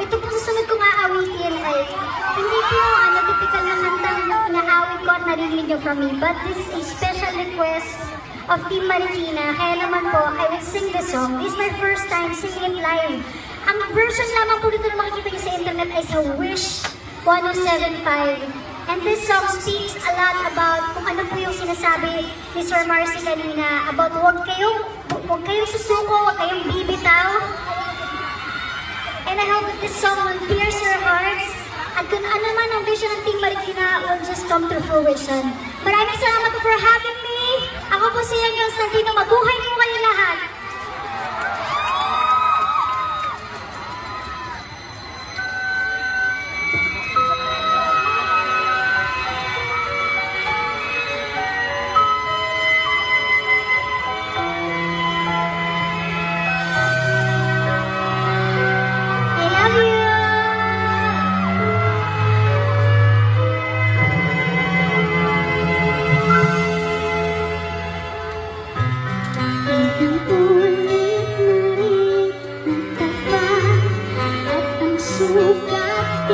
Ito po susunod kong aawitin ay hindi po typical na kantang inaawit ko at narinig niyo from me, but this is a special request of Team Marikina. Kaya naman po, I will sing the song. This is my first time singing it live. Ang version lamang po dito na makikita niyo sa internet ay sa Wish 1075. And this song speaks a lot about kung ano po yung sinasabi ni Sir Marcy kanina about huwag kayong susuko, huwag kayong bibitaw. And I hope that this song will pierce your hearts. At kung ano man ang vision ng Team Marikina will just come to fruition. Maraming salamat po for having me. Ako po si Ian Constantino. Mabuhay po kayo lahat. Sugat